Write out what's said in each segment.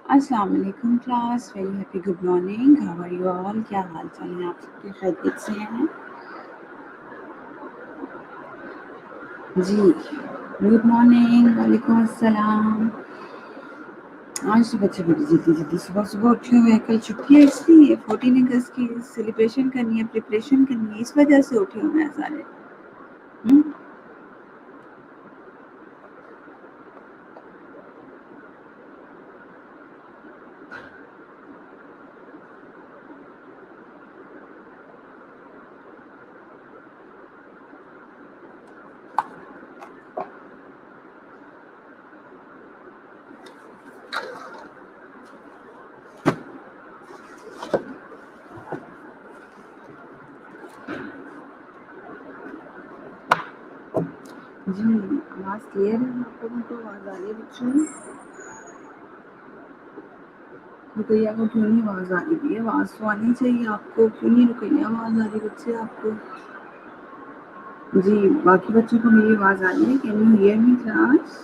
अस्सलाम वालेकुम class, very happy good morning, how are you all? क्या हाल चाल है आप सबके? खैरियत से हैं जी? गुड मॉर्निंग, वालेकुम अस्सलाम। आज तो बच्चे बड़ी जल्दी जल्दी सुबह सुबह उठे हुए हैं। कल छुट्टी है इसलिए 14 अगस्त की सेलिब्रेशन करनी है, प्रिपरेशन करनी है, इस वजह से उठे हुए हैं सारे। हम्म? जी, आवाज़ क्लियर है आप लोगों को? आवाज़ आ रही है बच्चों? रुकैया को क्यों नहीं आवाज़ आ रही है? आवाज़ तो आनी चाहिए आपको, क्यों नहीं रुकैया आवाज़ आ रही बच्चे आपको? जी, बाकी बच्चों को मेरी आवाज़ आ रही है? Can you hear me class?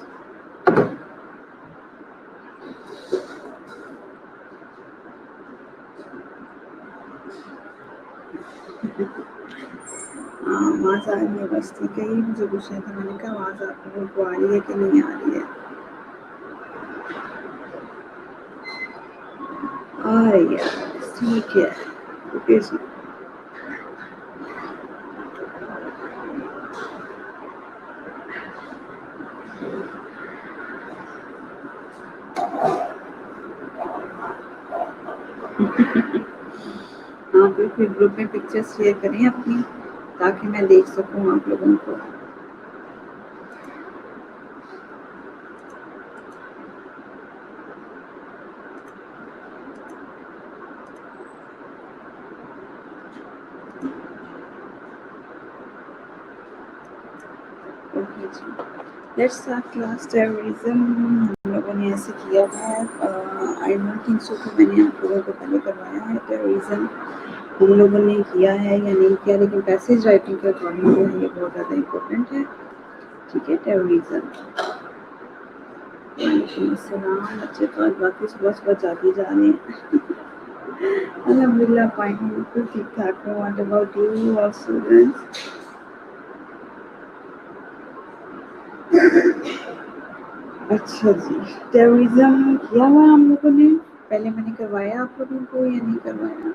हाँ, आवाज़ आ रही है बस, ठीक है। ही मुझे पूछना था, मैंने कहा आवाज़ आप लोगों को आ रही है कि नहीं आ रही है? आ रही है, ठीक है। ओके जी। हाँ, फिर ग्रुप में पिक्चर्स शेयर करें अपनी, ताकि मैं देख सकूँ आप लोगों को। ओके जी, लेट्स स्टार्ट क्लास। टेररिज्म हम लोगों ने ऐसे किया है। आई डोंट थिंक सो कि मैंने आप लोगों को पहले करवाया है। टेररिज्म हम लोगों ने किया है या नहीं किया, लेकिन पैसेज राइटिंग के अकॉर्डिंग जो है ये बहुत ज़्यादा इम्पोर्टेंट है। ठीक है, टेररिज्म। वालेकुम अस्सलाम। बच्चे तो आज बाकी सुबह सुबह जाते जा रहे हैं। अल्हम्दुलिल्लाह फाइन हूँ, बिल्कुल ठीक ठाक हूँ। What about you all students? अच्छा जी, टेररिज्म किया हुआ हम लोगों ने। पहले मैंने करवाया आप लोगों को या नहीं करवाया?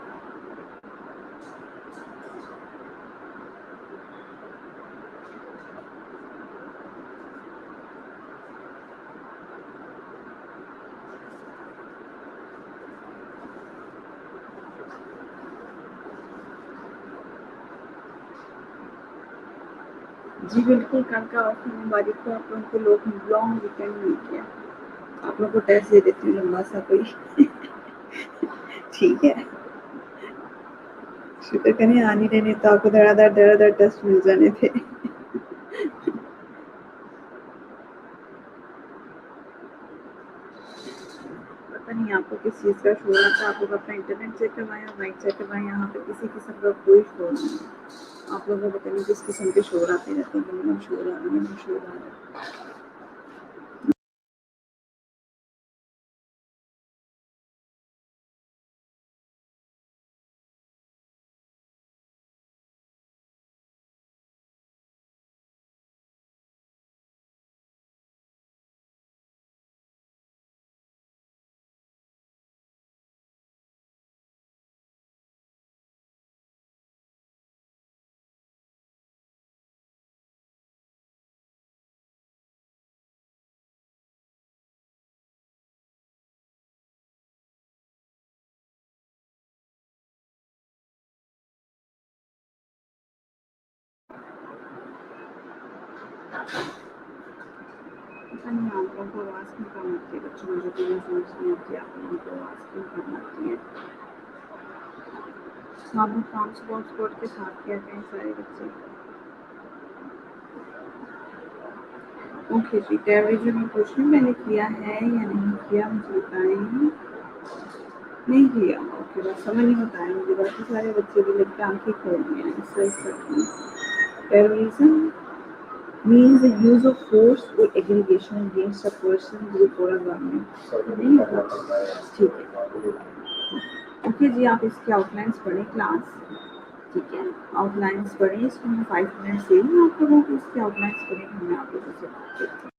जी बिल्कुल, कल का ऑफ मुबारक हो आप लोगों को। लॉन्ग वीकेंड मिल गया। आप लोगों को टेस्ट दे देती हूँ लंबा सा कोई। ठीक है, शुक्र करें आ नहीं रहने तो आपको धड़ाधड़ टेस्ट मिल जाने थे। पता नहीं आपको किस चीज़ का शोर आता है। आप लोग अपना इंटरनेट चेक करवाएं, माइक चेक करवाएं। यहाँ पे किसी किस्म का कोई शोर नहीं है। आप लोगों को पता नहीं किस किस्म के शोर आते रहते हैं। मिनिमम शोर आ रहा है, मिनिमम शोर आ रहा है। पता नहीं आप लोगों को आवाज़ क्यों कम आती है बच्चों, मुझे तो ये समझ नहीं आती आप लोगों को आवाज़ क्यों कम आती है। आप लोग काम स्पोर्ट के साथ क्या करें सारे बच्चे? ओके जी, टेररिज्म में पूछ रही हूँ, मैंने किया है या नहीं किया, मुझे बताएं। नहीं किया, ओके, बस समझ नहीं बताया मुझे। बाकी सारे बच्चे भी लगता आंखें खोल दिए हैं। सही सही terrorism means the use of force or aggregation against a person, group or a government. नहीं होगा, ठीक है। ओके जी, आप इसके आउटलाइंस पढ़ें क्लास, ठीक है, आउटलाइंस पढ़ें, इसको मैं 5 मिनट्स दे रही हूँ आप लोगों को, इसके आउटलाइंस पढ़ें, मैं आप लोगों से बात करती हूँ।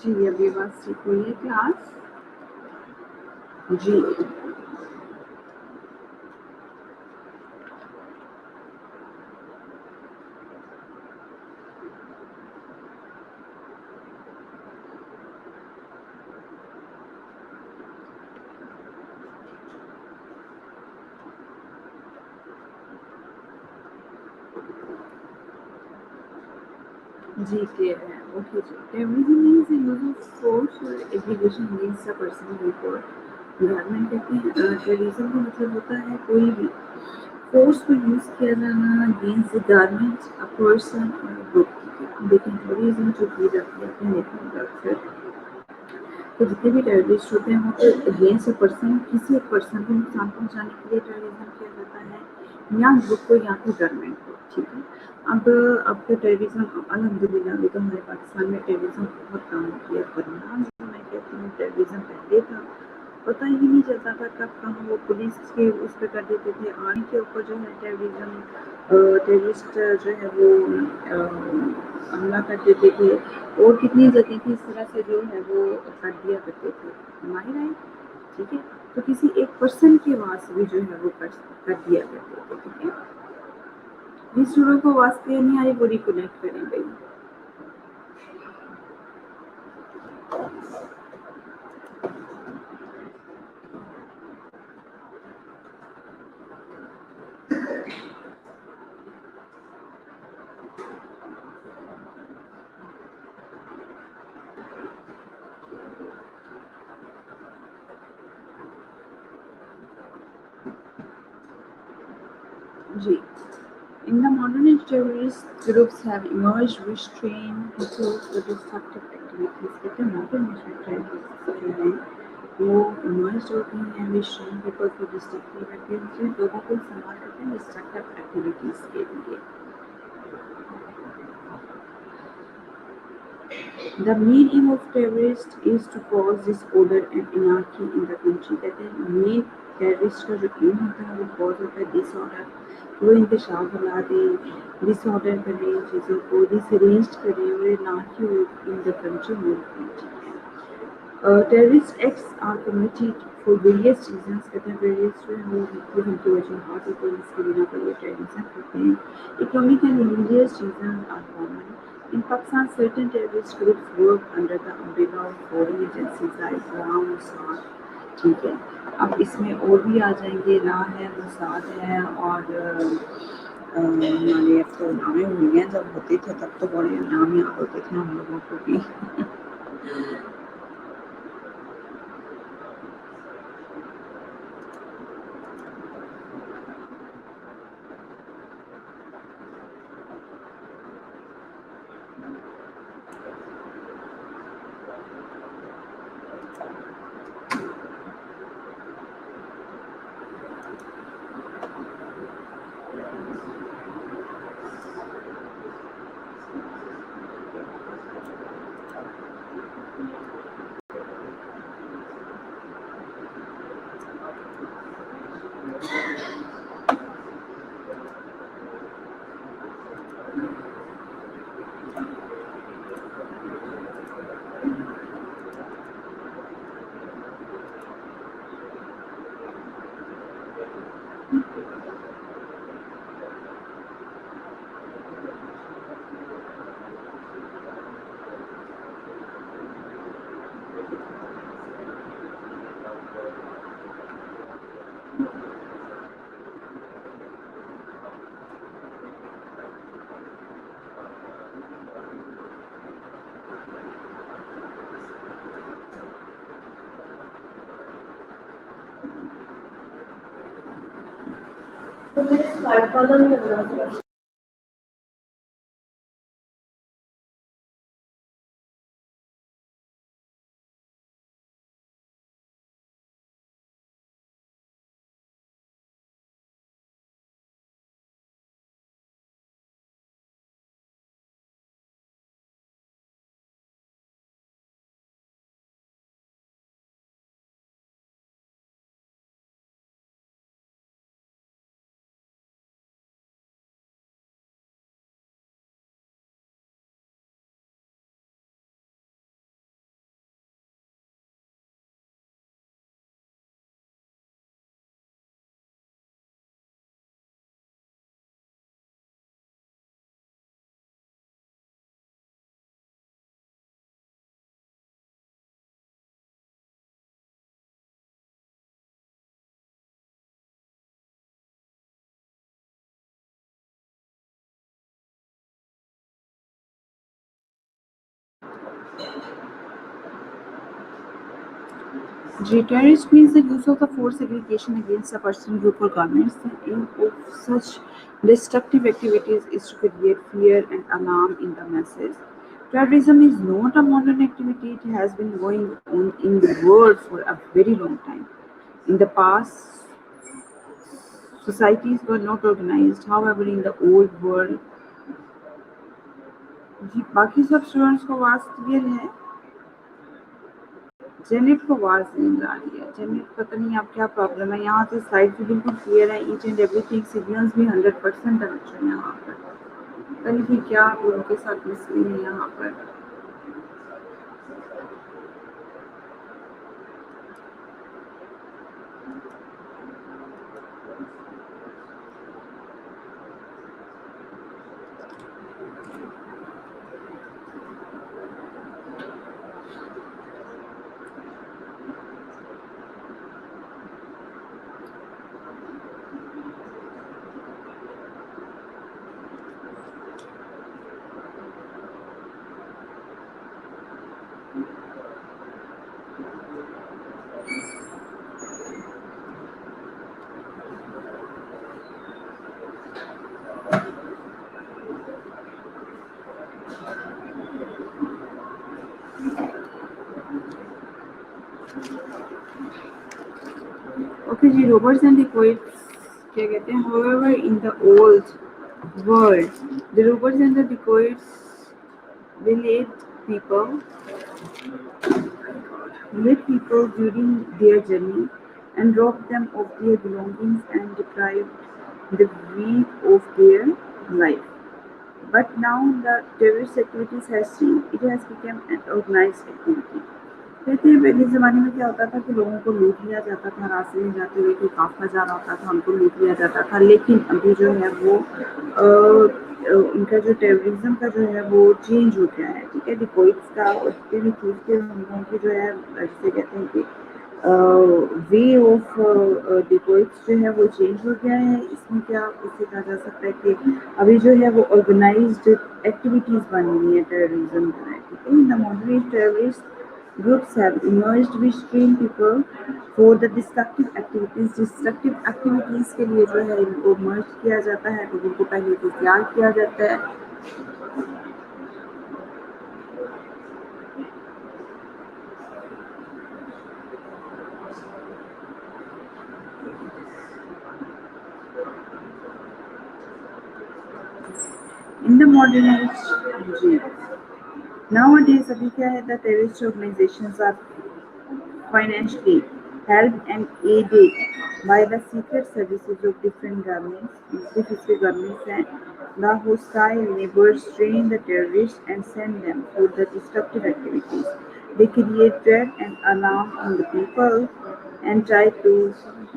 जी, अभी बात सीख हुई है क्लास जी। जी, क्लियर है। ओके जी। Terrorism means the use of force or aggregation against a person, group or government. कहते हैं टेररिज्म का मतलब होता है कोई भी फोर्स को यूज़ किया जाना against the government, a person और अ ग्रुप। ठीक है, अब देखें टेररिज्म जो की जाती है अपने देखने में अक्सर, तो जितने भी टेररिस्ट होते हैं वो तो अगेंस्ट अ पर्सन, किसी एक पर्सन को नुकसान पहुंचाने के लिए टेररिज्म किया जाता है, या ग्रुप को या फिर गवर्नमेंट को। ठीक है, अब तो टेररिज्म अल्हम्दुलिल्लाह अभी तो हमारे पाकिस्तान में टेररिज्म बहुत कम हो गया, वरना जो मैं कहती हूँ टेररिज्म पहले था, पता ही नहीं चलता था कब कहाँ वो पुलिस के उस पर कर देते थे, आर्मी के ऊपर जो है टेररिज्म, टेररिस्ट जो है वो हमला कर देते थे, और कितनी जगह थी इस तरह से जो है वो कर दिया करते थे, हमारी राइट। ठीक है, तो किसी एक पर्सन की आवाज़ से भी जो है वो कर दिया करते थे। ठीक है, जिस स्टूडेंट को आवाज़ क्लियर नहीं आ रही वो रिकनेक्ट करें भाई। जी, in the modern age, terrorist groups have emerged which train people for destructive activities. कहते हैं modern age में terrorists जो हैं वो emerged हो गई हैं which train people for destructive activities, लोगों को इस्तेमाल करते हैं destructive activities के लिए। The main aim of terrorists is to cause disorder and anarchy in the country. कहते हैं मेन टेररिस्ट का जो एम होता है वो कॉज होता है डिसऑर्डर, वो इंतशार फैला दें, डिसऑर्डर करें, चीज़ों को डिसअरेंज करें और anarchy इन द कंट्री मुल्क में। ठीक है, terrorist acts are committed for various reasons। कहते हैं various जो है वो मुख्तलिफ उनकी वजूहात होती हैं जिसकी बिना पर ये टेररिज्म करते हैं। Economic and religious reasons are common. In Pakistan, certain terrorist groups work under the umbrella of foreign agencies like Iran, Mossad। ठीक है, अब इसमें और भी आ जाएंगे, रा है, मोसाद है, और हमारे अब तो नामें हुई हैं, जब होते थे तब तो बड़े नाम याद होते थे हम लोगों को भी। Terrorist means the use of the force aggregation against a person, group, or government. The aim of such destructive activities is to create fear and alarm in the masses. Terrorism is not a modern activity, it has been going on in the world for a very long time. In the past, societies were not organized. However, in the old world, जी बाकी सब students को आवाज clear है? Janet को आवाज नहीं आ रही है। जेनेट पता नहीं आप क्या प्रॉब्लम है, यहाँ से साइड भी बिल्कुल क्लियर है, ईच एंड एवरीथिंग, सिग्नल्स भी 100% अच्छे हैं यहाँ पर। पता नहीं कि क्या आप लोगों के साथ मसले हैं यहाँ पर। ओके जी, रोबर्ट्स एंड डिकॉइट्स क्या कहते हैं? however in the old world the robbers and the dacoits people led people during their journey and robbed them of their belongings and deprived the weak of their life. But now the terrorist activities has changed. It has become an organized activity. कहते हैं पहले ज़माने में क्या होता था कि लोगों को लूट लिया जाता था, रास्ते में जाते हुए कोई काफ़ला जा रहा होता था, उनको लूट लिया जाता था। लेकिन अभी जो है वो उनका जो टेररिज्म का जो है वो चेंज हो गया है, ठीक है? डिकॉइट्स का और जितने भी चीज़ के हम लोगों की जो है जिसे कहते हैं कि वे ऑफ डिकोइट्स जो है वो चेंज हो गया है। इसमें क्या इससे कहा जा सकता है कि अभी जो है वो ऑर्गेनाइज्ड एक्टिविटीज़ बन गई है टेररिज्म जो है, ठीक है। The moderate terrorist groups have emerged which train people for the destructive activities। Destructive activities के लिए जो है इनको मर्ज किया जाता है, तो इनको पहले तो तैयार किया जाता है। इन द मॉडर्न जी nowadays अभी क्या है, the terrorist organisations are financially helped and aided by the secret services of different governments, different governments, and the hostile neighbors train the terrorists and send them for the destructive activities. They create dread and alarm in the people and try to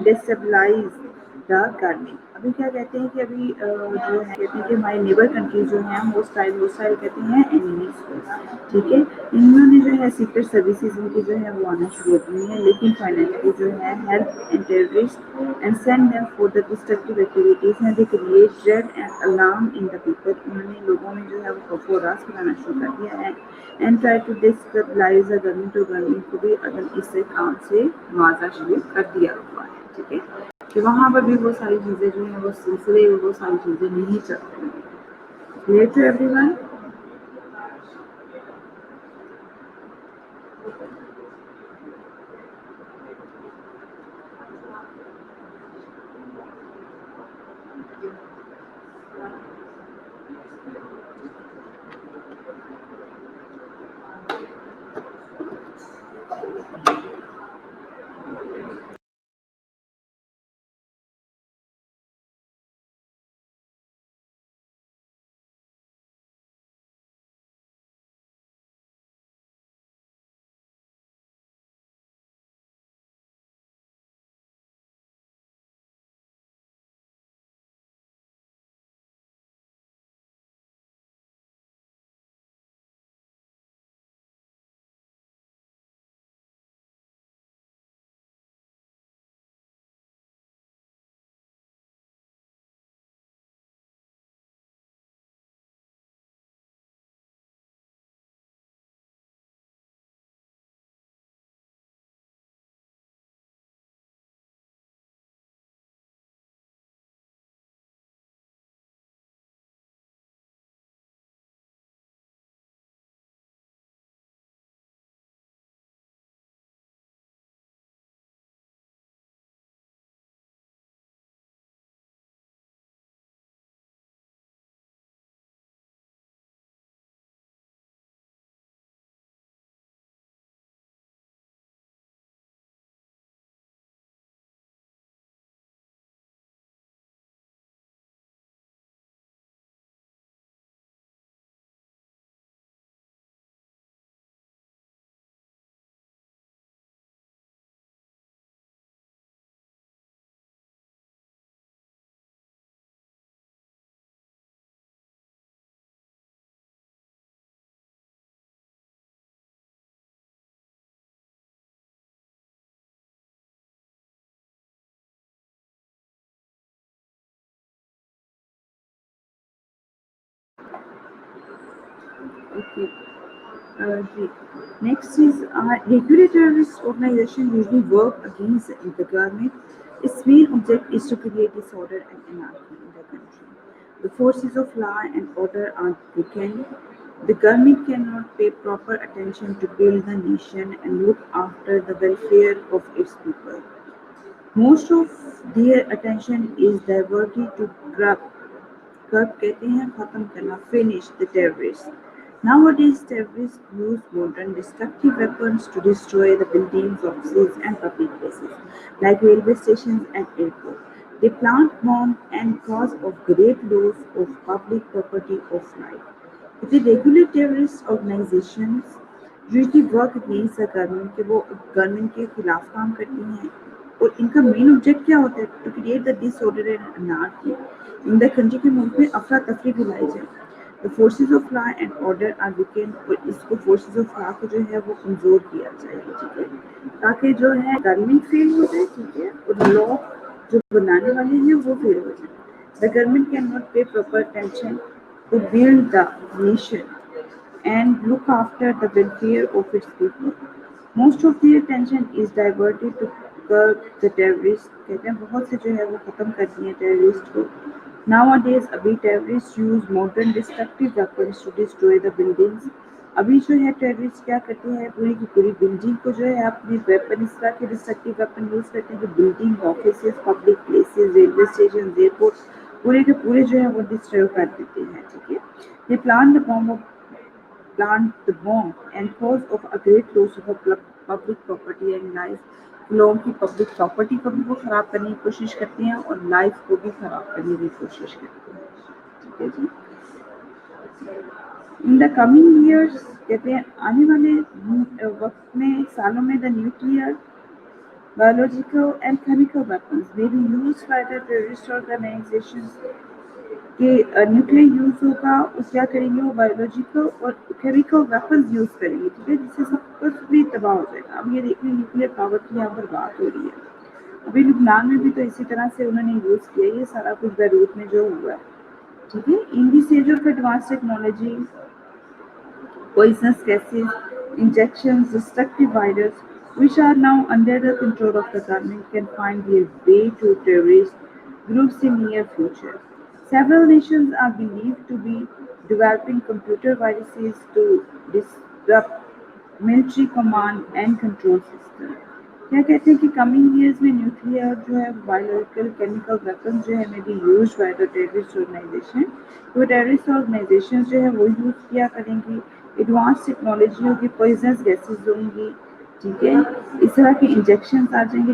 destabilize the gardening. अभी क्या कहते हैं कि अभी जो है कहते हैं कि हमारे नेबर कंट्रीज जो हैं होस्टाइल होस्टाइल कहते हैं एनिमीज को, ठीक है। इन्होंने जो है सीक्रेट सर्विसेज इनकी जो है वो आना शुरू होती हैं, लेकिन फाइनेंशियली जो है help and terrorist and send them for the destructive activities हैं। They create dread and alarm in the people. उन्होंने लोगों में जो है वो खौफ और रास फैलाना शुरू कर दिया है and try to destabilise the government. और गवर्नमेंट को भी अगर इससे काम से मुआवजा शुरू कर दिया हुआ है, ठीक है, कि वहाँ पर भी वो सारी चीज़ें जो हैं वो सिलसिले वो सारी चीज़ें नहीं चलती हैं। Clear to everyone? Okay. जी next is regular terrorist organization usually work against the government. Its main object is to create disorder and anarchy in the country. The forces of law and order are weakened. The government cannot pay proper attention to build the nation and look after the welfare of its people. Most of their attention is diverted to curb कहते हैं खत्म करना, finish the terrorists. Nowadays, terrorists use modern destructive weapons to destroy the buildings, offices, and public places, like railway stations and airports. They plant bombs and cause of great loss of public property of life. The regular terrorist organizations usually work against the government कि वो government के खिलाफ काम करती हैं, और इनका main object क्या होता है, to create the disorder and anarchy in the country. के मुल्क में अफरा तफरी फैलाई जाए। Forces of law and order are weakened, और इसको फोर्सेस ऑफ लॉ को जो है वो कमजोर किया जाएगा, ठीक है, ताकि जो है गवर्नमेंट फेल हो जाए, ठीक है, और लॉ जो बनाने वाले हैं वो फेल हो जाए. The government can not pay proper attention to build the nation and look after the welfare of its people. Most of their attention is diverted to curb the terrorists. कहते हैं बहुत से जो है वो खत्म कर दिए terrorist को. Nowadays अभी terrorists use modern destructive weapons to destroy the buildings. अभी जो है terrorists क्या करते हैं, पूरी की पूरी बिल्डिंग को जो है अपने वेपन इस तरह के डिस्ट्रक्टिव वेपन यूज करते हैं कि building, offices, public places, railway station, airport पूरे के पूरे जो है वो डिस्ट्रॉय कर देते हैं, ठीक है. They plant the bomb and cause of a great loss of public property and life. लोगों की पब्लिक प्रॉपर्टी को भी वो खराब करने की कोशिश करते हैं और लाइफ को भी खराब करने की कोशिश करते हैं, ठीक है जी. इन द कमिंग ईयर्स कहते हैं आने वाले वक्त में, सालों में, the nuclear, biological and chemical weapons may be used by the terrorist organizations. कि न्यूक्लियर यूज होगा, वो क्या करेंगे, वो बायोलॉजिकल और केमिकल वेपन्स यूज करेंगे, ठीक है, जिससे सब कुछ भी तबाह हो जाएगा. अब ये देखिए न्यूक्लियर पावर की यहाँ पर बात हो रही है. अभी लुबनान में भी तो इसी तरह से उन्होंने यूज किया ये सारा कुछ बैरूत में जो हुआ है, ठीक है. In the stage of advance technology, poisonous gases, injections, destructive virus, which are now under the control of the government, can find their way to terrorist groups in near future. Several nations are believed to be developing computer viruses to disrupt military command and control system. क्या कहते हैं कि coming years में nuclear जो है, biological, chemical weapon जो है may be use by the terrorist organisation. तो टेररिस्ट ऑर्गेनाइजेशन जो है वो यूज किया करेंगी. एडवांस टेक्नोलॉजी होगी, पॉइजनस गैसेज होंगी, ठीक है, इस तरह के इंजेक्शन आ जाएंगे,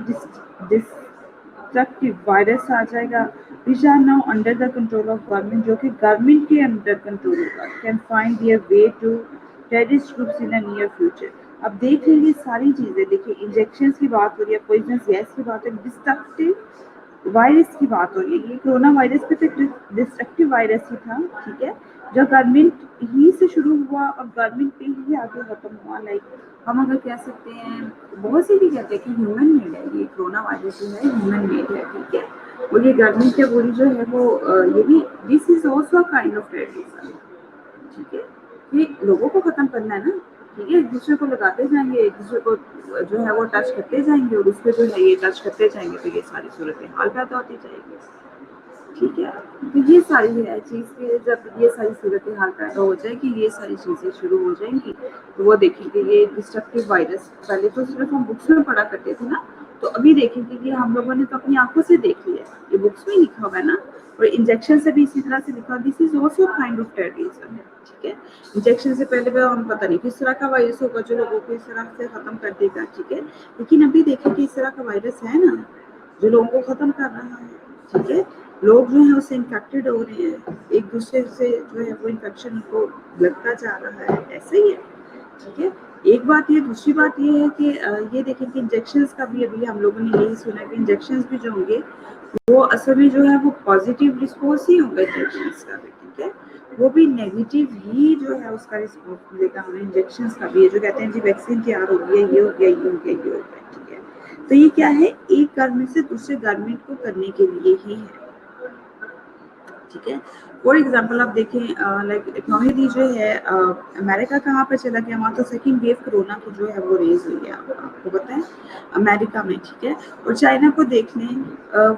डिस्ट्रक्टिव वायरस आ जाएगा, which are now under the control of government, जो कि गवर्नमेंट के अंडर कंट्रोल होगा. Can find their way to terrorist groups in the near future. अब देख लीजिए सारी चीजें, देखिए इंजेक्शन की बात हो रही है, पॉइजनस गैस की बात हो रही है, डिस्ट्रक्टिव वायरस की बात हो रही है. ये कोरोना वायरस पे तो डिस्ट्रक्टिव वायरस ही था, ठीक है, जो गवर्नमेंट ही से शुरू हुआ और गवर्नमेंट पे ही आगे खत्म हुआ. लाइक हम अगर कह सकते हैं, बहुत से भी कहते हैं कि ह्यूमन मेड है ये कोरोना वायरस जो है, ह्यूमन मेड है, ठीक है, और ये गवर्नमेंट के पूरी जो है वो ये भी, this is also kind of terrorism, ठीक है. ये लोगों को खत्म करना है ना, ठीक है, एक दूसरे को लगाते जाएंगे, एक दूसरे को जो है वो टच करते जाएंगे और उसके जो है ये टच करते जाएंगे, तो ये सारी सूरतें हाल पैदा होती जाएगी, ठीक है. तो ये सारी है चीज़ के, जब ये सारी सूरतें हाल पैदा हो जाएगी, ये सारी चीज़ें शुरू हो जाएंगी, तो वो देखेंगे ये डिस्ट्रक्टिव वायरस पहले तो सिर्फ हम बुक्स में पढ़ा करते थे ना, तो अभी देखेंगे कि हम लोगों ने तो अपनी आंखों से देख लिया, ये बुक्स में लिखा हुआ है ना, और इंजेक्शन से भी इसी तरह से लिखा, this is also kind of terrorism, ठीक है. इंजेक्शन से पहले भी हम पता नहीं किस तरह का वायरस होगा जो लोगों को इस तरह से खत्म कर देगा, ठीक है, लेकिन अभी देखेंगे इस तरह का वायरस है ना जो लोगों को खत्म कर रहा है, ठीक है. लोग जो है उससे इन्फेक्टेड हो रहे हैं, एक दूसरे से जो है वो इन्फेक्शन को लगता जा रहा है, ऐसे ही है, ठीक है. एक बात ये, दूसरी बात ये है कि ये देखें कि इंजेक्शंस का भी अभी हम लोगों ने यही सुना कि इंजेक्शंस भी जो होंगे वो असल में जो है वो पॉजिटिव रिस्पॉन्स ही होगा इंजेक्शंस का भी, ठीक है, वो भी नेगेटिव ही जो है उसका रिस्पॉन्स मिलेगा हमें इंजेक्शंस का भी. ये जो कहते हैं जी वैक्सीन तैयार हो गई है, ये हो गया, ये हो गया, ये हो गया, ठीक है, तो ये क्या है, एक गवर्नमेंट से दूसरे गवर्नमेंट को करने के लिए ही है, ठीक है. फॉर एग्जाम्पल आप देखें लाइक इकोनॉमी जो है अमेरिका कहाँ पर चला गया, वहाँ तो सेकेंड वेव कोरोना की जो है वो रेज हुई है, आपको पता है, अमेरिका में, ठीक है. और चाइना को देख लें,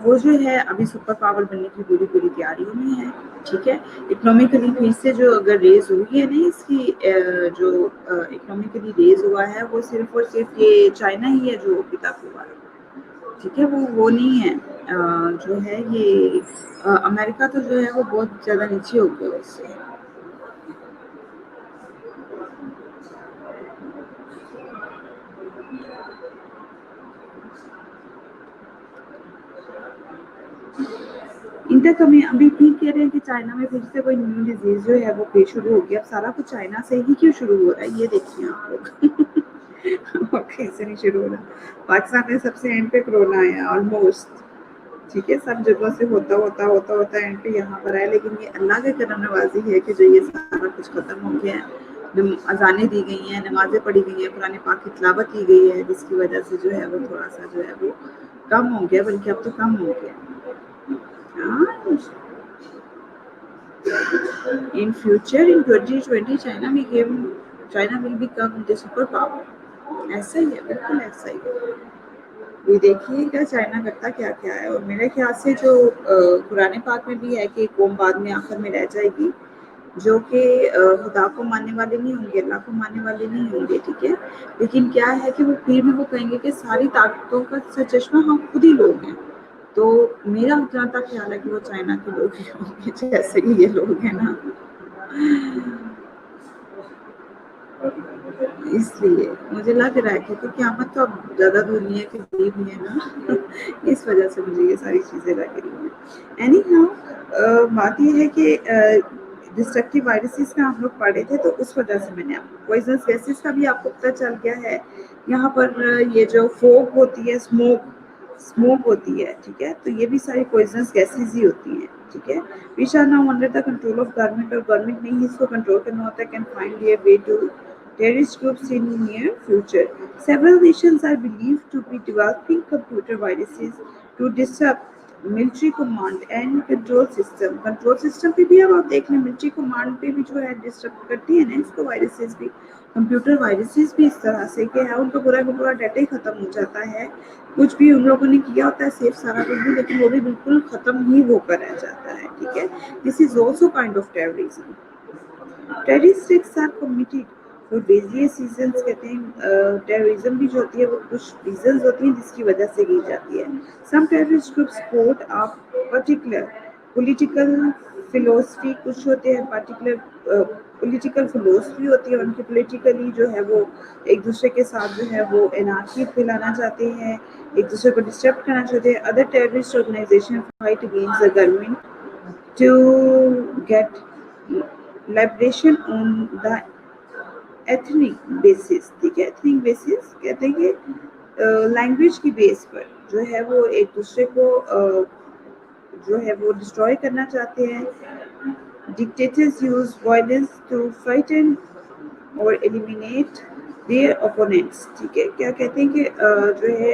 वो जो है अभी सुपर पावर बनने की पूरी पूरी तैयारियों में है, ठीक है. इकोनॉमिकली फिर से जो अगर रेज हुई है ना, इसकी जो इकोनॉमिकली रेज हुआ है वो सिर्फ और सिर्फ ये चाइना ही है जो अभी तक हुआ है, ठीक है, वो नहीं है, जो है ये अमेरिका तो जो है वो बहुत ज़्यादा नीचे हो गया उससे. इंडिया का में अभी ठीक कह रहे हैं कि चाइना में फिर से कोई न्यू डिजीज जो है वो फिर शुरू हो गया. अब सारा कुछ चाइना से ही क्यों शुरू हो रहा है, ये देखिए आप लोग और कहीं से नहीं शुरू हो रहा. पाकिस्तान में सबसे एंड पे कोरोना आया ऑलमोस्ट, ठीक है, सब जगहों से होता होता होता होता एंड पे यहाँ पर आया, लेकिन ये अल्लाह की करम नवाजी है कि जो ये सारा कुछ खत्म हो गया है। अजानें दी गई हैं, नमाजें पढ़ी गई हैं, कुरान पाक की तिलावत की गई है, जिसकी वजह से जो है वो थोड़ा सा जो है वो कम हो गया, बल्कि अब तो कम हो गया। हाँ, in future in 2020 China will become the super power। ऐसा ही है, बिल्कुल ऐसा ही है। ये देखिएगा चाइना करता क्या क्या है, और मेरे ख्याल से जो कुरान पाक में भी है कि कौम बाद में आखिर में रह जाएगी, जो कि खुदा को मानने वाले नहीं होंगे, अल्लाह को मानने वाले नहीं होंगे, ठीक है। लेकिन क्या है कि वो फिर भी वो कहेंगे कि सारी ताकतों का चश्मा हम खुद ही लोग हैं। तो मेरा जहाँ तक ख्याल है कि वो चाइना के लोग ही होंगे, जैसे कि ये लोग हैं ना। इसलिए मुझे लग रहा है कि क़यामत तो अब ज़्यादा दूर नहीं है, कि करीब ही है ना। इस वजह से मुझे ये सारी चीज़ें लग रही हैं। एनी हाउ बात ये है कि डिस्ट्रक्टिव वायरसेस का हम लोग पढ़े थे, तो उस वजह से मैंने आपको पॉइजनस गैसेस का भी आपको पता चल गया है। यहाँ पर ये जो फोग होती है, स्मोक स्मोक होती है, ठीक है, तो ये भी सारी पॉइजनस गैसेस ही होती हैं, ठीक है। We shall now under the control of government, और गवर्नमेंट ने ही इसको कंट्रोल करना होता है, can find a way to terrorist groups in near future. Several nations are believed to be developing computer viruses to disrupt military command and control system। Control system पे भी अब आप देख लें, मिलिट्री कमांड पे भी जो है डिस्टर्ब करती है ना इसको वायरसेस भी। कंप्यूटर वायरसेस भी इस तरह से कि है उनका पूरा का पूरा डाटा ही खत्म हो जाता है। कुछ भी उन लोगों ने किया होता है सेफ सारा कुछ भी, लेकिन वो भी बिल्कुल खत्म ही होकर रह जाता है, ठीक है। This is also kind of terrorism. Terrorist acts are committed for various reasons. कहते हैं टेररिज्म भी जो होती है वो कुछ रीजंस होती हैं जिसकी वजह से की जाती है। Some terrorist groups support a particular political philosophy. कुछ होते हैं पर्टिकुलर पॉलिटिकल फिलोसफी होती है उनकी, पॉलिटिकली जो है वो एक दूसरे के साथ जो है वो एनार्की फैलाना चाहते हैं, एक दूसरे को डिस्टर्ब करना चाहते हैं। Other terrorist organisation fight against the government to get liberation on the ethnic basis, ठीक है। एथनिक बेसिस कहते हैं कि लैंग्वेज की बेस पर जो है वो एक दूसरे को जो है वो डिस्ट्रॉय करना चाहते हैं। Dictators use violence to frighten और एलिमिनेट देयर ओपोनेंट्स, ठीक है। क्या कहते हैं कि जो है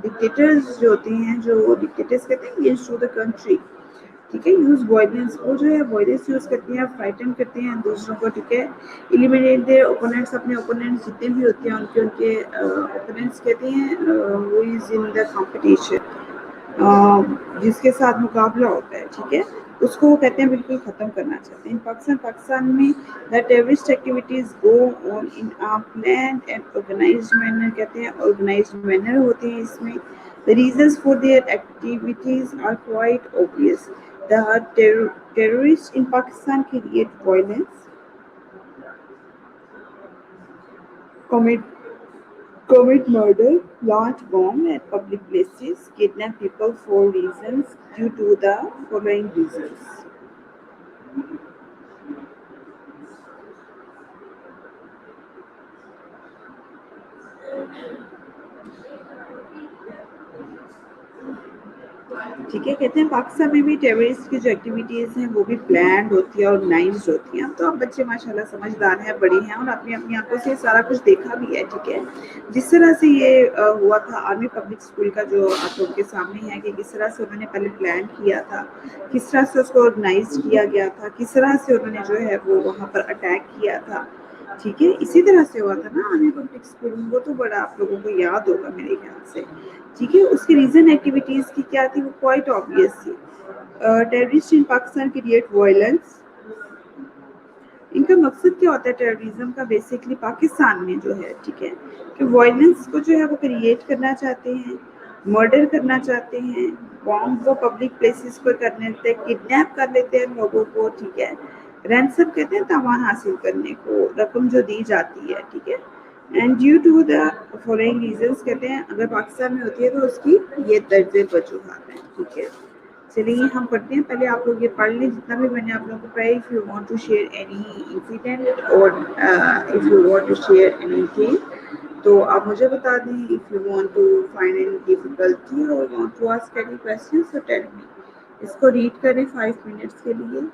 डिक्टेटर्स जो होते हैं, जो डिक्टेटर्स कहते हैं अगेंस्ट टू द कंट्री, ठीक है, यूज वॉयलेंस, वो जो है वॉयलेंस यूज करते हैं, फ्राइटन करते हैं दूसरों को, ठीक है। एलिमिनेट देयर ओपोनेंट्स, अपने ओपोनेंट्स जितने भी होते हैं उनके ओपोनेंट्स कहते हैं वो इज इन द कंपटीशन, जिसके साथ मुकाबला होता है, ठीक है, उसको वो कहते हैं बिल्कुल ख़त्म करना चाहते हैं। पाकिस्तान में the terrorist activities go on in a planned and organised manner, कहते हैं ऑर्गेनाइज्ड मैनर होते हैं इसमें। The reasons for their activities are quite obvious. The terrorists in Pakistan create violence, commit commit murder, launch bomb at public places, kidnap people for reasons due to the following reasons। ठीक है, कहते हैं पाकिस्तान में भी terrorist की जो activities हैं वो भी प्लान्ड होती है, ऑर्गेनाइज्ड होती हैं। अब तो अब बच्चे माशाल्लाह समझदार हैं, बड़े हैं और अपनी अपनी आंखों से सारा कुछ देखा भी है, ठीक है। जिस तरह से ये हुआ था आर्मी पब्लिक स्कूल का, जो आप लोगों के सामने है कि किस तरह से उन्होंने पहले प्लान किया था, किस तरह से उसको ऑर्गेनाइज किया गया था, किस तरह से उन्होंने जो है वो वहाँ पर अटैक किया था, ठीक है। इसी तरह से हुआ था ना आर्मी पब्लिक स्कूल, वो तो बड़ा आप लोगों को याद होगा मेरे ख्याल से, ठीक है। उसकी रीजन एक्टिविटीज़ की क्या थी वो क्वाइट ऑब्वियस थी। टेररिस्ट इन पाकिस्तान क्रिएट वायलेंस, इनका मकसद क्या होता है टेररिज्म का बेसिकली पाकिस्तान में जो है, ठीक है, कि वायलेंस को जो है वो क्रिएट करना चाहते हैं, मर्डर करना चाहते हैं, बॉम्ब वो पब्लिक प्लेसेस पर कर लेते हैं, किडनैप कर लेते हैं लोगों को, ठीक है। रैंसम कहते हैं तावान हासिल करने को, रकम जो दी जाती है, ठीक है। And due to the following reasons, कहते हैं अगर पाकिस्तान में होती है तो उसकी ये तर्ज वजूहात हैं, ठीक है। चलिए हम पढ़ते हैं, पहले आप लोग ये पढ़ लें जितना भी मैंने आप लोगों को पढ़ा। If you want to share any incident or if you want to share anything, तो आप मुझे बता दें, if you want to find any difficulty or want to ask any question so tell me. इसको रीड करें 5 minutes के लिए।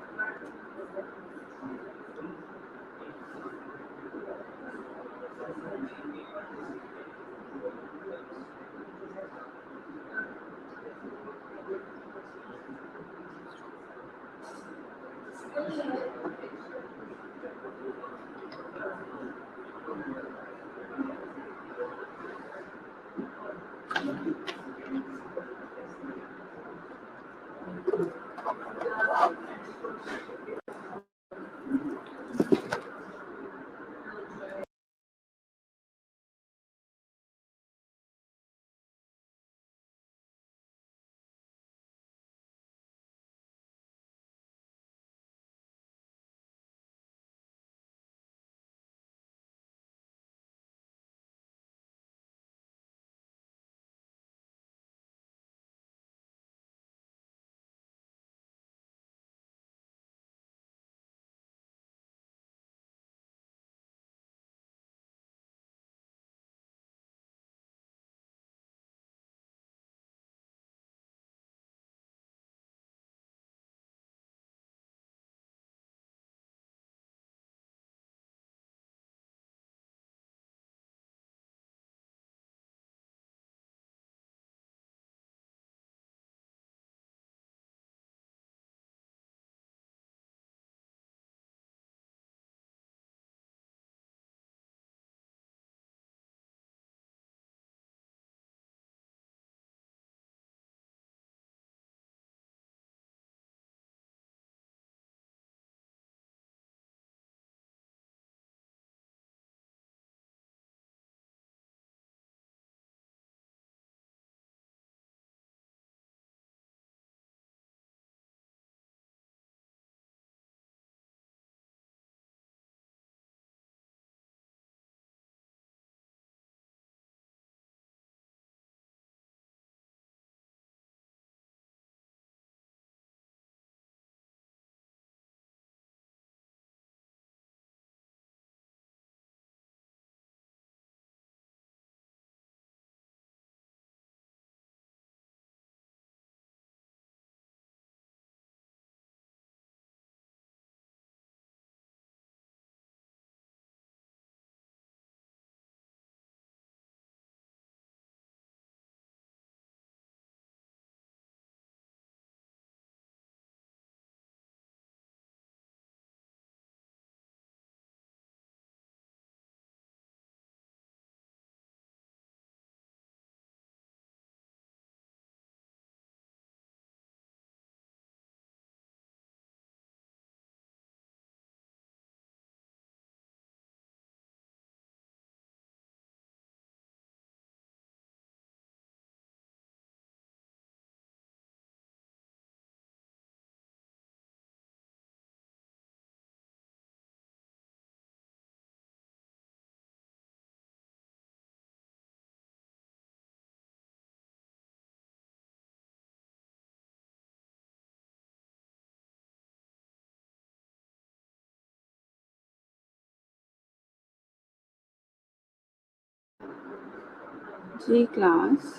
जी class.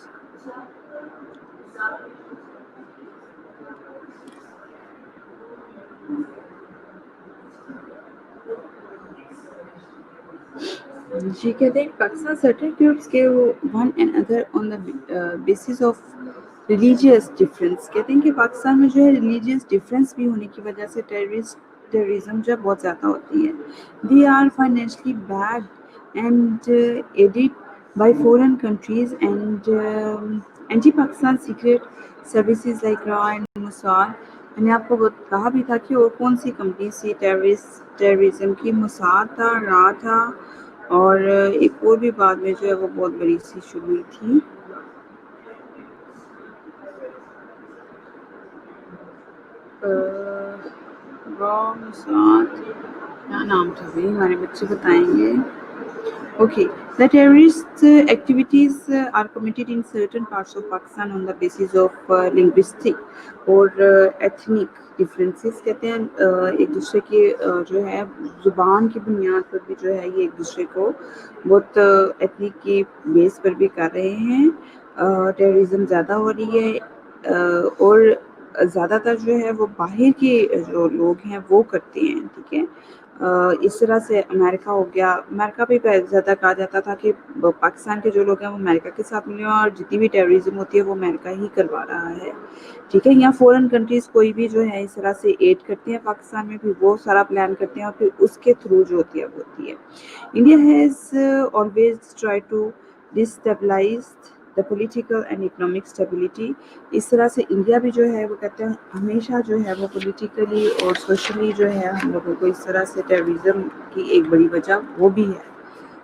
जी कहते हैं Pakistan certain groups gave one another on the basis of religious difference। कहते हैं कि पाकिस्तान में जो है religious difference भी होने की वजह से terrorism जो है बहुत ज़्यादा होती है। They are financially backed and aided by foreign countries and anti-Pakistan secret services like RA and Mossad। मैंने आपको कहा भी था कि और कौन सी कंपनी से टेररिज्म की, मोसाद था, रा था और एक और भी बाद में जो है वो बहुत बड़ी सी शुरू हुई थी। रा, मोसाद, क्या नाम था भाई, हमारे बच्चे बताएंगे। Okay, the terrorist activities are committed in certain parts of Pakistan on the basis of linguistic और ethnic differences कहते हैं एक दूसरे के जो है ज़ुबान की बुनियाद पर भी जो है ये एक दूसरे को बहुत एथनिक की बेस पर भी कर रहे हैं टेररिज्म ज़्यादा हो रही है और ज़्यादातर जो है वो बाहर के जो लोग हैं वो करते हैं ठीक है इस तरह से अमेरिका हो गया अमेरिका भी ज़्यादा कहा जाता था कि पाकिस्तान के जो लोग हैं वो अमेरिका के साथ मिले और जितनी भी टेररिज्म होती है वो अमेरिका ही करवा रहा है ठीक है यहाँ फॉरेन कंट्रीज कोई भी जो है इस तरह से एड करती हैं पाकिस्तान में भी वो सारा प्लान करते हैं और फिर उसके थ्रू जो होती है वो होती है India has always try to destabilise the political and economic stability इस तरह से इंडिया भी जो है वो कहते हैं हमेशा जो है वो पॉलिटिकली और सोशली जो है हम लोगों को इस तरह से टेररिज्म की एक बड़ी वजह वो भी है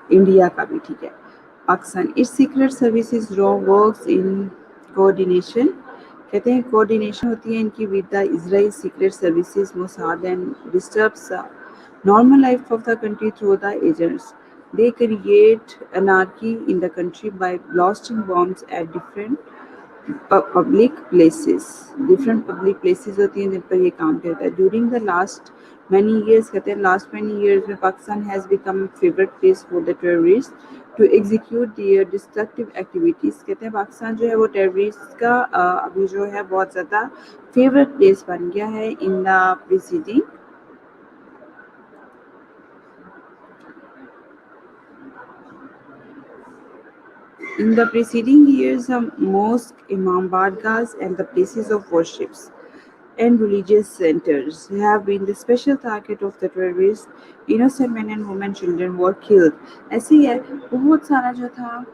इंडिया का भी ठीक है Pakistan it's secret services raw works in coordination कहते हैं कोऑर्डिनेशन होती है इनकी with the Israel secret services Mossad and disturbs normal life of the country through the agents. They create anarchy in the country by blasting bombs at different public places different public places होती हैं जिन पर ये काम करता है during the last many years कहते हैं लास्ट मैनी ईयर्स में Pakistan has become favourite place for the terrorist to execute their destructive activities कहते हैं पाकिस्तान जो है वो टेररिस्ट का अभी जो है बहुत ज़्यादा फेवरेट प्लेस बन गया है in the preceding In the preceding years, the mosque, imam bargahs, and the places of worships and religious centers have been the special target of the terrorists. Innocent men and women, children were killed. ऐसे ही है बहुत सारा जो था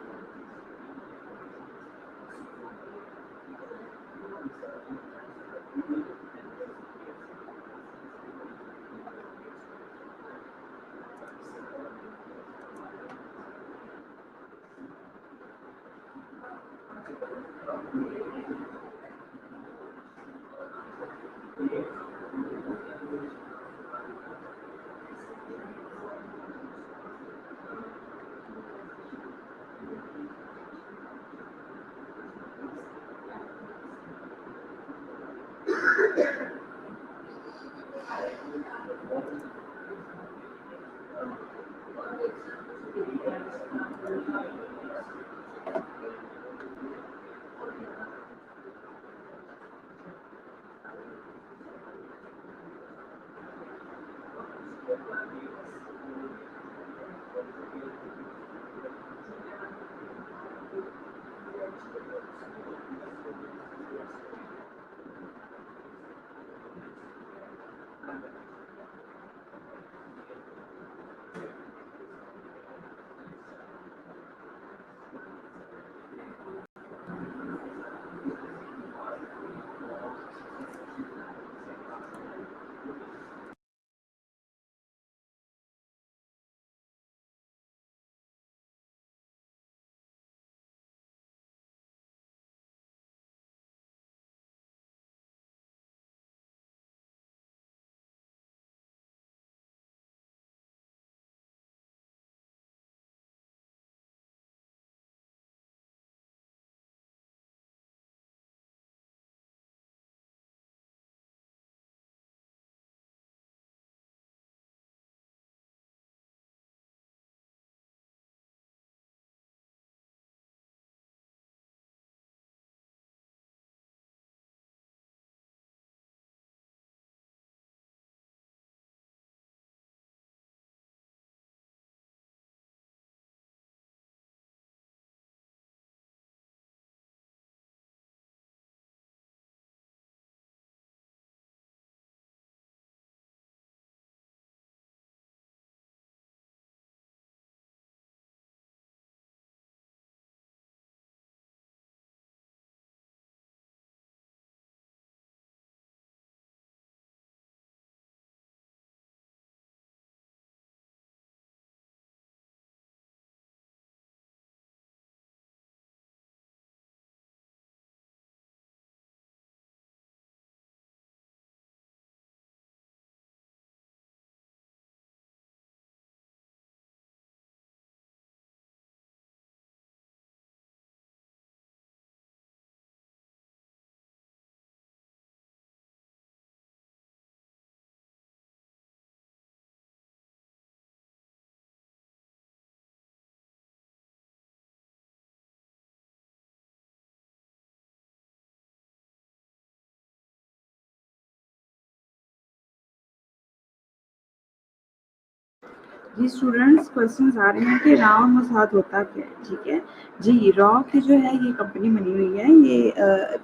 जी students questions आ रहे हैं कि raw और मोसाद होता क्या है, ठीक है जी। रॉ की जो है ये कंपनी बनी हुई है, ये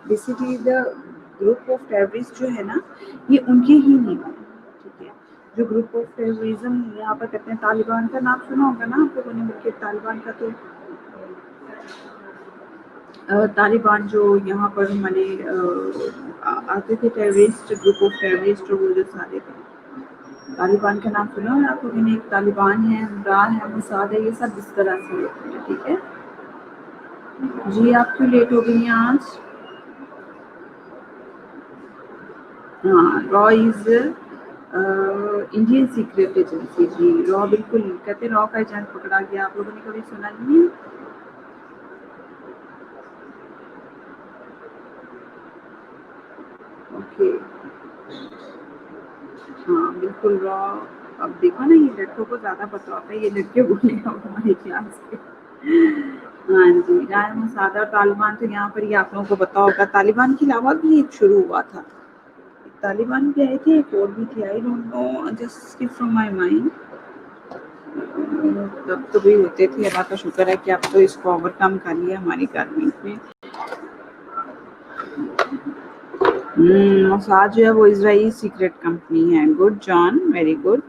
basically the group of terrorist जो है ना, ये उनके ही नहीं है, ठीक है। जो ग्रुप ऑफ टेररिज्म यहाँ पर कहते हैं, तालिबान का नाम सुना होगा ना आप लोगों ने मिलकर, तालिबान का तो तालिबान जो यहाँ पर मैंने आते थे टेररिस्ट, ग्रुप ऑफ टेररिस्ट, वो जो सारे थे, तालिबान का नाम सुना है आप लोगों ने। एक तालिबान है, उमरा है, मुसाद है, ये सब इस तरह से होते हैं, ठीक है जी। आप क्यों लेट हो गई हैं आज? हाँ, रॉ इज इंडियन सीक्रेट एजेंसी जी। रॉ बिल्कुल कहते हैं, रॉ का एजेंट पकड़ा गया, आप लोगों ने कभी सुना नहीं है? ओके, हाँ बिल्कुल रॉ। अब देखो ना, ये लड़कों को ज्यादा पता होता है, ये लड़के बोले अब हमारी क्लास के। हाँ जी, राय मुसादा और तालिबान, तो यहाँ पर ये आप लोगों को पता होगा। तालिबान के अलावा भी एक शुरू हुआ था, तालिबान भी आए थे, एक और भी थे, I don't know, just skip from my mind. तब तो भी होते थे, अल्लाह का शुक्र है कि अब तो इसको ओवरकम कर लिया हमारी गवर्नमेंट ने। मोसाद जो है वो इजराइली सीक्रेट कंपनी है। Good John, very good.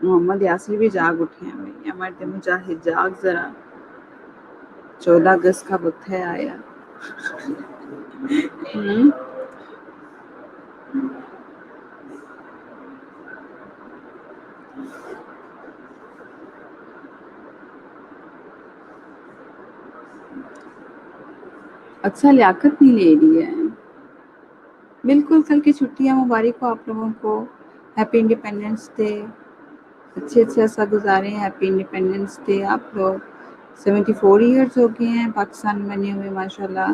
Mohammad Yasir भी जाग उठे हैं भाई, हमारे मुजाहिद जाग जरा, 14 अगस्त का वक्त है आया। हम्म अच्छा, लियाकत नहीं ले रही है। बिल्कुल, कल की छुट्टियां मुबारक हो आप लोगों को, हैप्पी इंडिपेंडेंस डे। अच्छे अच्छे ऐसा गुजारे, हैप्पी इंडिपेंडेंस डे। आप लोग 74 ईयर्स हो गए हैं पाकिस्तान में बने हुए, माशाल्लाह।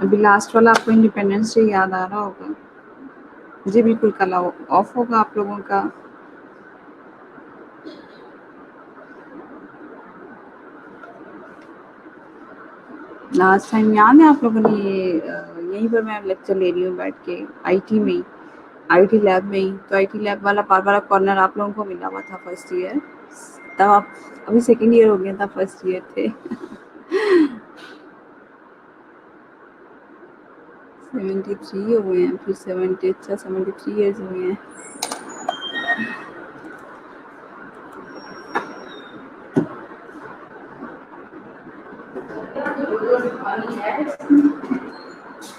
अभी लास्ट वाला आपको इंडिपेंडेंस डे याद आ रहा होगा जी। बिल्कुल, कल ऑफ होगा आप लोगों का। लास्ट टाइम याद है आप लोगों ने, ये यहीं पर मैं लेक्चर ले रही हूँ बैठ के, आईटी में ही, आईटी लैब में ही। तो आईटी लैब वाला पार वाला कॉर्नर आप लोगों को मिला हुआ था फर्स्ट ईयर, तब आप अभी सेकंड ईयर हो गया था, फर्स्ट ईयर थे। 73 हो गए हैं, फिर 70, अच्छा 73 ईयर्स हुए हैं।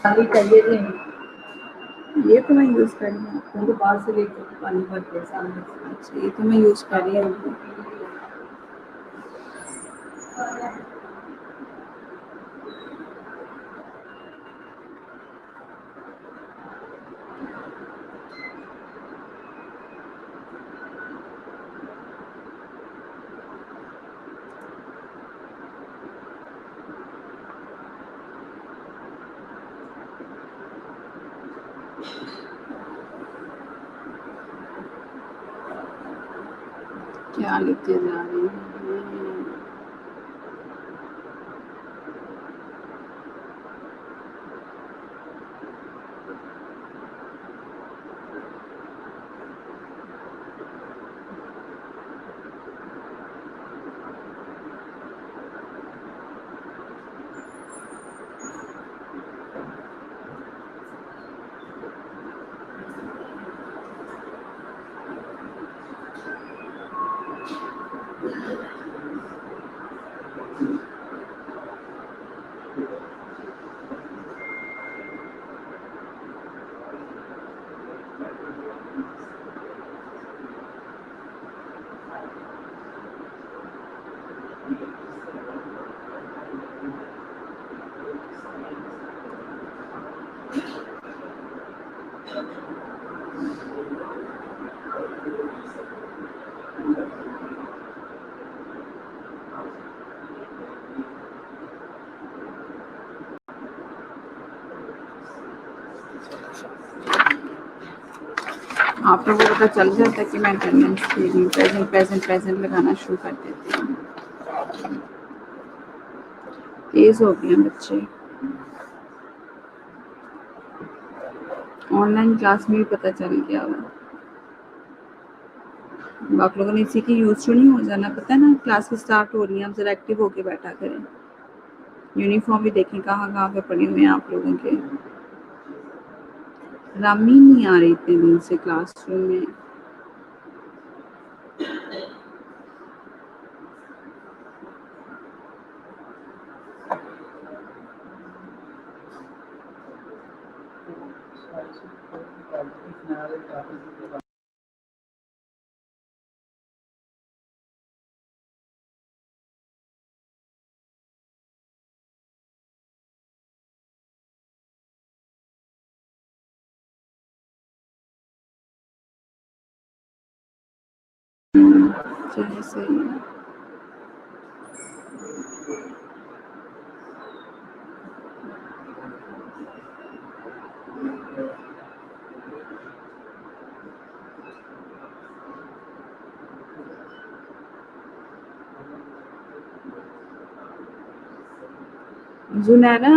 खाली चाहिए थे, ये तो मैं यूज़ कर रही हूँ, क्योंकि बाहर से लेकर पानी भरते हैं सामने से। अच्छा, ये तो मैं यूज़ कर रही हूँ। क्या लिखते जा रही हैं? आप लोगों को पता चल जाता है कि मैं अटेंडेंस दे रही हूँ, प्रेजेंट प्रेजेंट प्रेजेंट लगाना शुरू कर देती हूँ। तेज हो गए हैं बच्चे। ऑनलाइन क्लास में भी पता चल गया हुआ। आप लोगों ने इसी की यूज नहीं हो जाना, पता है ना, क्लास स्टार्ट हो रही है, हम जरा एक्टिव होके बैठा करें। यूनिफॉर्म भी देखें कहाँ कहाँ पे पड़े हुए हैं आप लोगों के। रामी नहीं आ रही इतने दिन से क्लासरूम में। चलिए सही है। जुनैरा,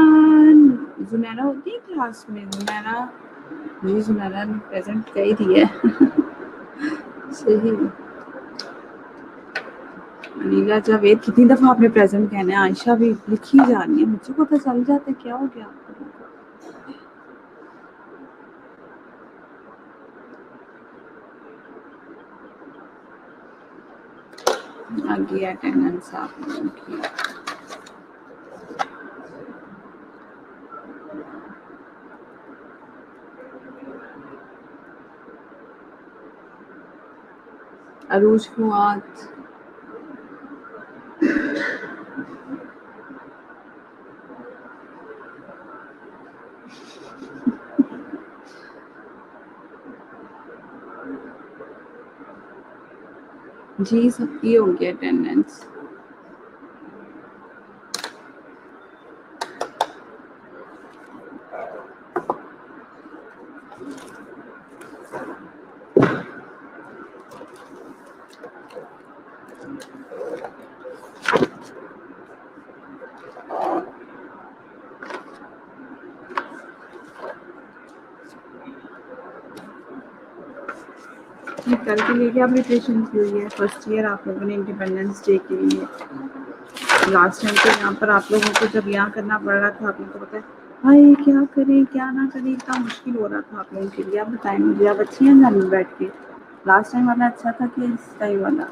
जुनैरा होती है क्लास में? जुनैरा जी, जुनैरा ने प्रेजेंट कर ही दिया है। सही। अनीला जावेद कितनी दफा आपने प्रेजेंट कहना है? आयशा भी लिखी जा रही है, मुझे पता चल जाता है क्या हो गया आप लोगों को। आ गया अटेंडेंस आप लोगों की। अरूज फुआद, जी सबकी हो गया अटेंडेंस। कल के लिए क्या प्रिपरेशन की हुई है? फर्स्ट ईयर आप लोगों ने इंडिपेंडेंस डे के लिए। लास्ट टाइम तो यहाँ पर आप लोगों को जब यहाँ करना पड़ रहा था, आप लोगों को पता है भाई क्या करें क्या ना करें, इतना मुश्किल हो रहा था आप लोगों के लिए। आप बताएं मुझे, आप अच्छी हैं घर में बैठ के? लास्ट टाइम वाला अच्छा था कि इस टाइम वाला?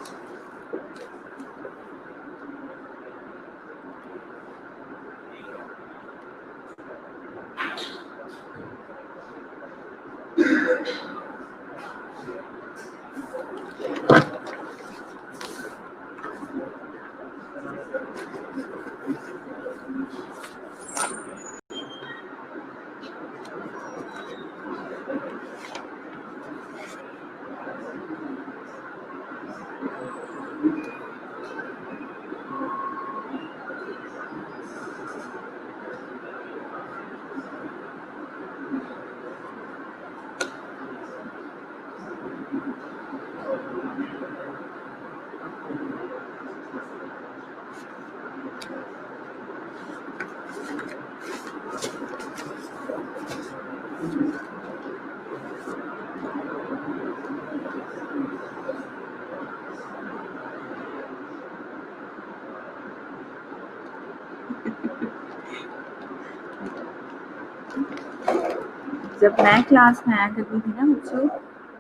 जब मैं क्लास में आया करती थी ना बच्चों,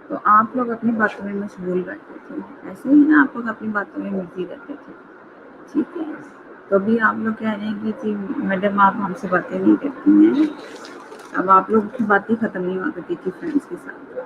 तो आप लोग अपनी बातों में मशगूल रहते थे। ऐसे ही ना, आप लोग अपनी बातों में बिजी रहते थे, ठीक है? तो अभी आप लोग कह रहे हैं कि जी मैडम आप हमसे बातें नहीं करती हैं। अब आप लोग की बातें ख़त्म नहीं हुआ करती थी फ्रेंड्स के साथ।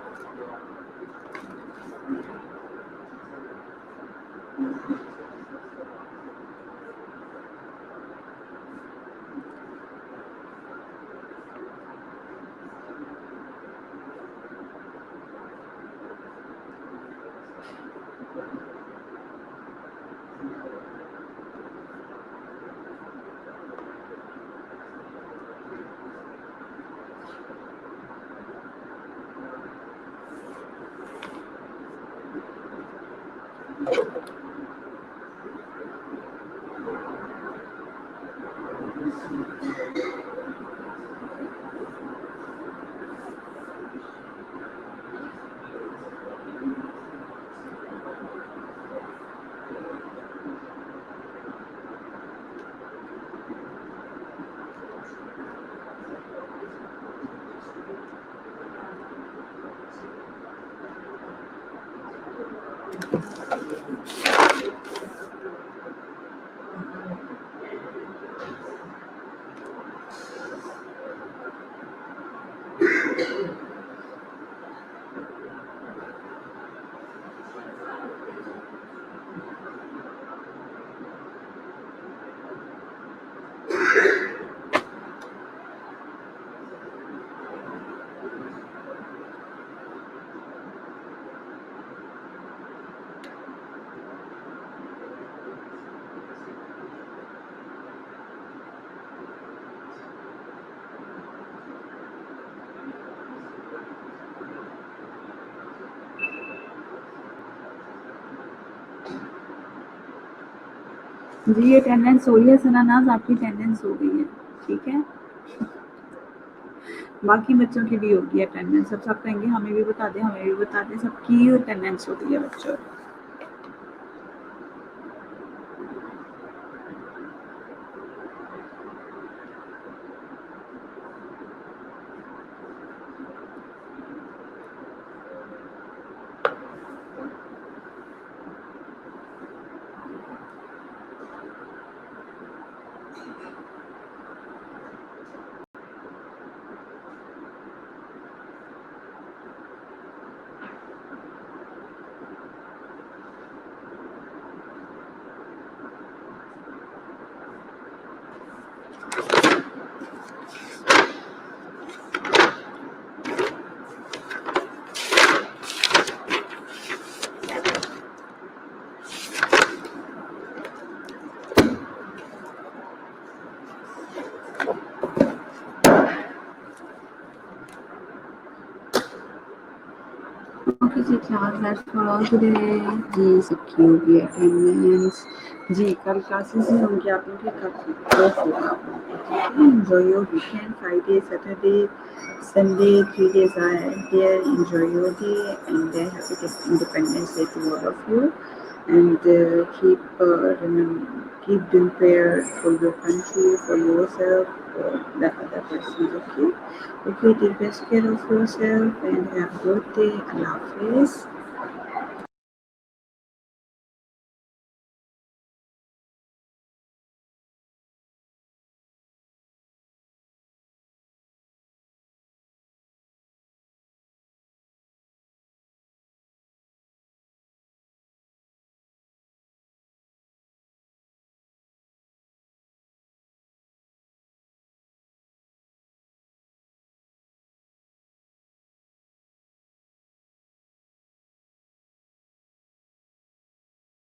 जी ये अटेंडेंस हो रही है सनानाज, आपकी अटेंडेंस हो गई है, ठीक है। बाकी बच्चों की भी होगी अटेंडेंस, सब कहेंगे हमें भी बता दें, हमें भी बता दें, सबकी अटेंडेंस हो गई है बच्चों। Okay, जी class that's for all today। जी सबकी होगी अटेंडेंस। जी कल क्लासेस ही होंगी आप लोग के, कल ऑफ होगा आप लोगों को, ठीक है। Enjoy your weekend, Friday Saturday Sunday 3 days are there, enjoy your day and happy independence day to all of you, and keep doing prayer for your country, for yourself, for the other persons, okay. Okay, take best care of yourself and have a good day. Allah Hafiz.